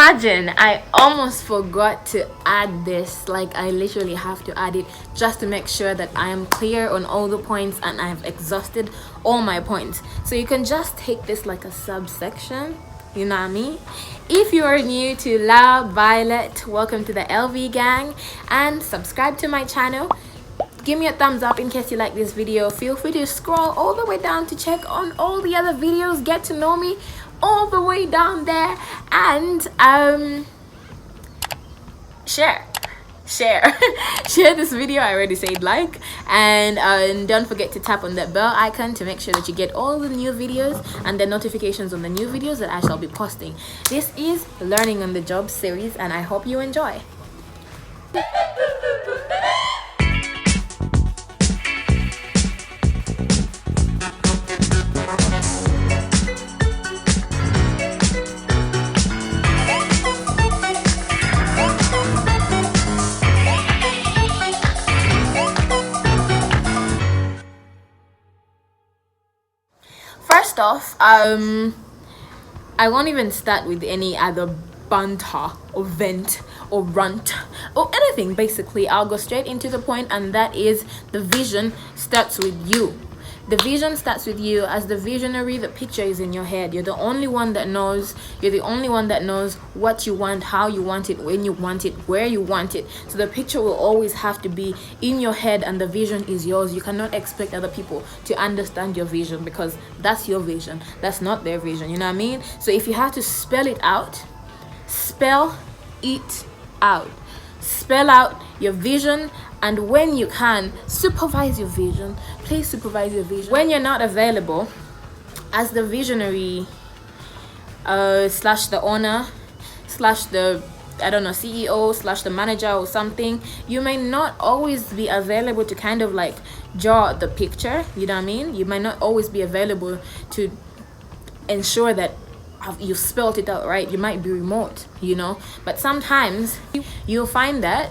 Imagine, I almost forgot to add this. Like, I literally have to add it just to make sure that I am clear on all the points and I have exhausted all my points. So you can just take this like a subsection, you know what I mean? If you are new to Loud Violet, welcome to the LV gang, and subscribe to my channel. Give me a thumbs up in case you like this video. Feel free to scroll all the way down to check on all the other videos, get to know me all the way down there, and share share this video. I already said like, and don't forget to tap on that bell icon to make sure that you get all the new videos and the notifications on the new videos that I shall be posting. This is Learning on the Job series, and I hope you enjoy. First off, I won't even start with any other banter or vent or rant or anything. Basically, I'll go straight into the point, and that is the vision starts with you. The vision starts with you. As the visionary, the picture is in your head. You're the only one that knows. You're the only one that knows what you want, how you want it, when you want it, where you want it. So the picture will always have to be in your head, and the vision is yours. You cannot expect other people to understand your vision, because that's your vision. That's not their vision. You know what I mean? So if you have to spell it out, spell it out. Spell out your vision, and when you can, supervise your vision. Please supervise your vision. When you're not available as the visionary slash the owner slash the, I don't know, CEO slash the manager or something, you may not always be available to kind of like draw the picture. You know what I mean? You might not always be available to ensure that you spelled it out right. You might be remote, you know, but sometimes you'll find that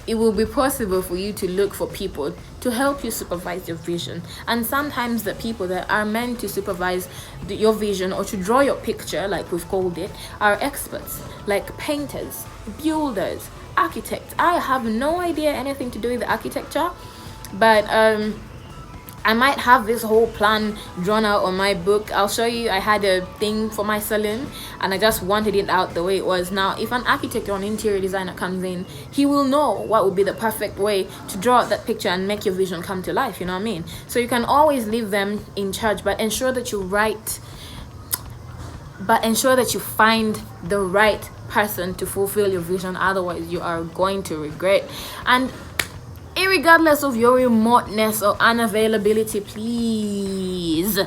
it will be possible for you to look for people to help you supervise your vision. And sometimes the people that are meant to supervise your vision or to draw your picture, like we've called it, are experts, like painters, builders, architects. I have no idea anything to do with the architecture, but I might have this whole plan drawn out on my book. I'll show you. I had a thing for my salon, and I just wanted it out the way it was. Now, if an architect or an interior designer comes in, he will know what would be the perfect way to draw out that picture and make your vision come to life. You know what I mean? So you can always leave them in charge, but ensure that you find the right person to fulfill your vision. Otherwise, you are going to regret. And irregardless of your remoteness or unavailability, please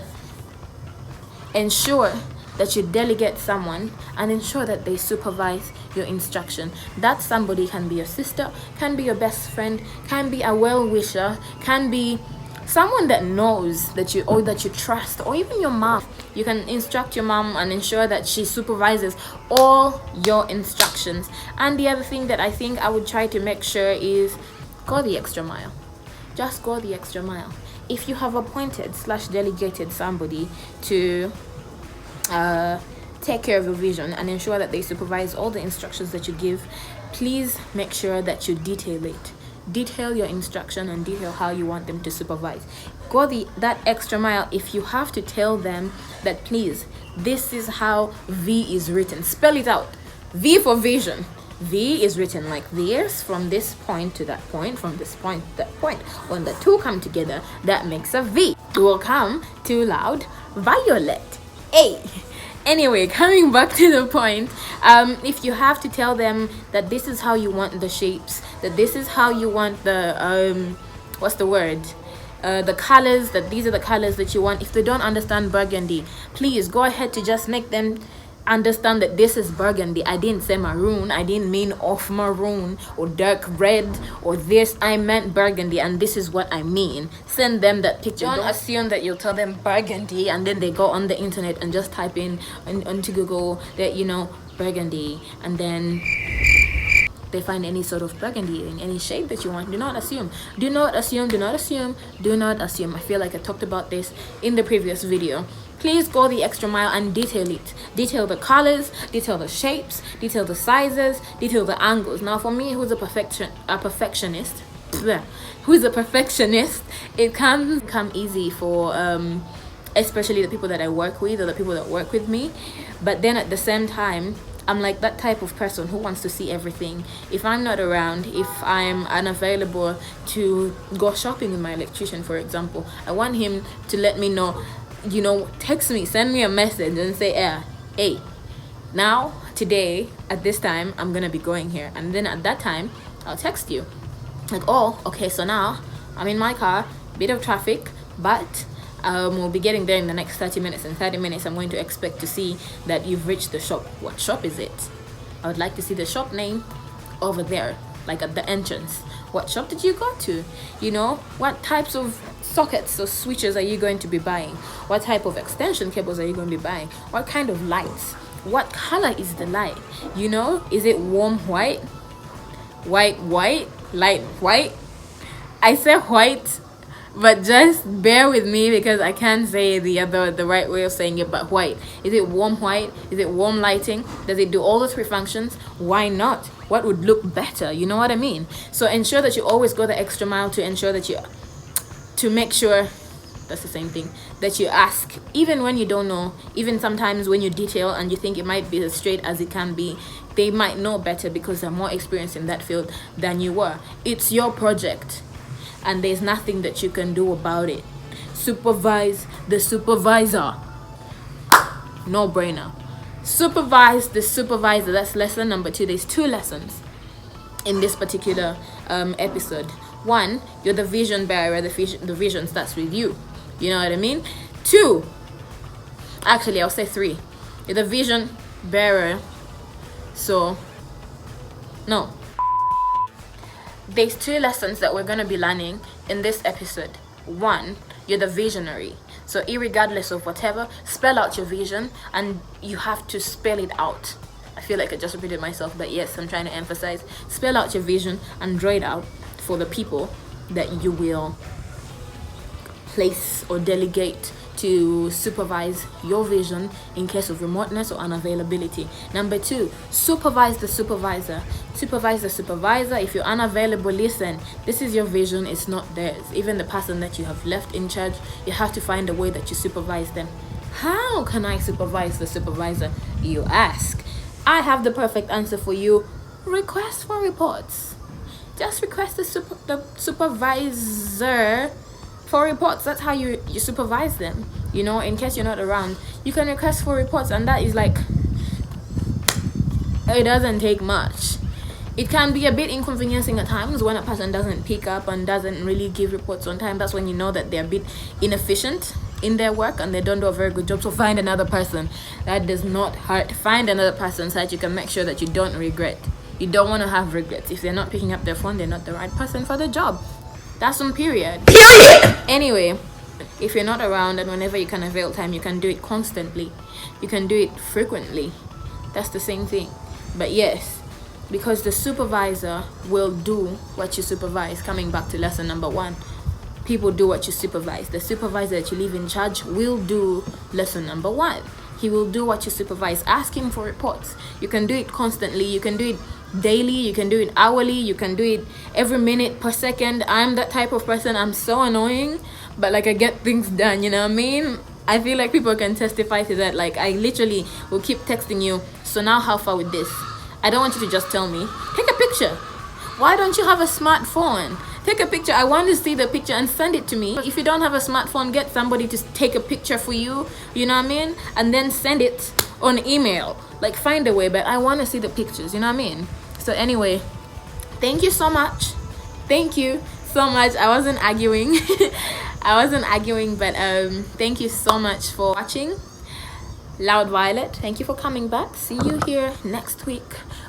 ensure that you delegate someone and ensure that they supervise your instruction. That somebody can be your sister, can be your best friend, can be a well-wisher, can be someone that knows that you trust, or even your mom. You can instruct your mom and ensure that she supervises all your instructions. And the other thing that I think I would try to make sure is go the extra mile. Just go the extra mile. If you have appointed / delegated somebody to take care of your vision and ensure that they supervise all the instructions that you give, please make sure that you detail it. Detail your instruction and detail how you want them to supervise. Go that extra mile. If you have to tell them that, please, this is how V is written, spell it out. V for vision. V is written like this, from this point to that point, from this point to that point. When the two come together, that makes a V. Welcome to Loud Violet. Hey. Anyway, coming back to the point, if you have to tell them that this is how you want the shapes, that this is how you want the the colors, that these are the colors that you want. If they don't understand burgundy, please go ahead to just make them understand that this is burgundy. I didn't say maroon. I didn't mean off maroon or dark red or this. I meant burgundy, and this is what I mean. Send them that picture. Don't assume that you'll tell them burgundy and then they go on the internet and just type in onto Google that, you know, burgundy, and then they find any sort of burgundy in any shade that you want. Do not assume. I feel like I talked about this in the previous video. please go the extra mile and detail it. Detail the colors, detail the shapes, detail the sizes, detail the angles. Now for me, who's a perfectionist, it can come easy for especially the people that I work with or the people that work with me. But then at the same time, I'm like that type of person who wants to see everything. If I'm not around, if I'm unavailable to go shopping with my electrician, for example, I want him to let me know, text me, send me a message and say, hey, now, today, at this time, I'm going to be going here. And then at that time, I'll text you. Like, oh, okay, so now I'm in my car, bit of traffic, but we'll be getting there in the next 30 minutes. In 30 minutes, I'm going to expect to see that you've reached the shop. What shop is it? I would like to see the shop name over there, like at the entrance. What shop did you go to? What types of sockets or switches are you going to be buying? What type of extension cables are you going to be buying? What kind of lights? What color is the light? Is it warm white? White, light white? I say white, but just bear with me because I can't say the right way of saying it, but white. Is it warm white? Is it warm lighting? Does it do all the 3 functions? Why not? What would look better? You know what I mean? So ensure that you always go the extra mile to ensure that to make sure, that's the same thing, that you ask, even when you don't know, even sometimes when you detail and you think it might be as straight as it can be, they might know better because they're more experienced in that field than you were. It's your project, and there's nothing that you can do about it. Supervise the supervisor. No brainer. Supervise the supervisor. That's lesson number 2. There's 2 lessons in this particular episode. 1, you're the vision bearer. The vision starts with you. You know what I mean? 2, actually I'll say 3. You're the vision bearer. So, no. There's 2 lessons that we're going to be learning in this episode. 1, you're the visionary. So irregardless of whatever, spell out your vision, and you have to spell it out. I feel like I just repeated myself, but yes, I'm trying to emphasize. Spell out your vision and draw it out for the people that you will place or delegate to supervise your vision in case of remoteness or unavailability. Number 2, supervise the supervisor. Supervise the supervisor. If you're unavailable, listen, this is your vision, it's not theirs. Even the person that you have left in charge, you have to find a way that you supervise them. How can I supervise the supervisor, you ask? I have the perfect answer for you. Request for reports. Just request the supervisor for reports. That's how you supervise them. In case you're not around, you can request for reports, and that is like, it doesn't take much. It can be a bit inconveniencing at times when a person doesn't pick up and doesn't really give reports on time. That's when you know that they're a bit inefficient in their work and they don't do a very good job. So find another person. That does not hurt. Find another person so that you can make sure that you don't regret. You don't want to have regrets. If they're not picking up their phone, they're not the right person for the job. That's on period. Anyway, if you're not around and whenever you can avail time, you can do it constantly. You can do it frequently. That's the same thing. But yes, because the supervisor will do what you supervise. Coming back to lesson number 1, people do what you supervise. The supervisor that you leave in charge will do lesson number 1. He will do what you supervise. Asking for reports. You can do it constantly. You can do it daily. You can do it hourly. You can do it every minute per second. I'm that type of person. I'm so annoying, but like I get things done. You know what I mean? I feel like people can testify to that. Like I literally will keep texting you. So now how far with this? I don't want you to just tell me. Take a picture. Why don't you have a smartphone? Take a picture. I want to see the picture and send it to me. If you don't have a smartphone, get somebody to take a picture for you. You know what I mean? And then send it on email. Like find a way, but I want to see the pictures. You know what I mean? So anyway, thank you so much. Thank you so much. I wasn't arguing. But thank you so much for watching. Loud Violet, thank you for coming back. See you here next week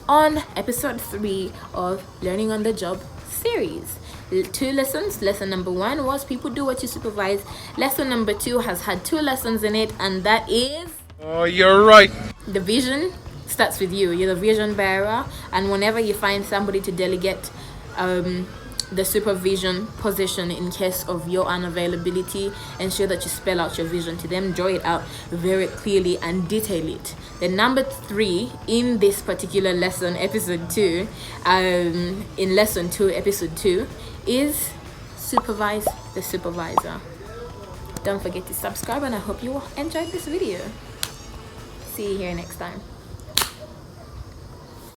on episode 3 of Learning on the Job series. 2 lessons. Lesson number 1 was people do what you supervise. Lesson number 2 has had 2 lessons in it, and that is, oh, you're right, the vision starts with you. You're the vision bearer, and whenever you find somebody to delegate the supervision position in case of your unavailability. Ensure that you spell out your vision to them, draw it out very clearly, and detail it. Then number 3 in this particular lesson, episode 2, in lesson 2, episode 2, is supervise the supervisor. Don't forget to subscribe, and I hope you enjoyed this video. See you here next time.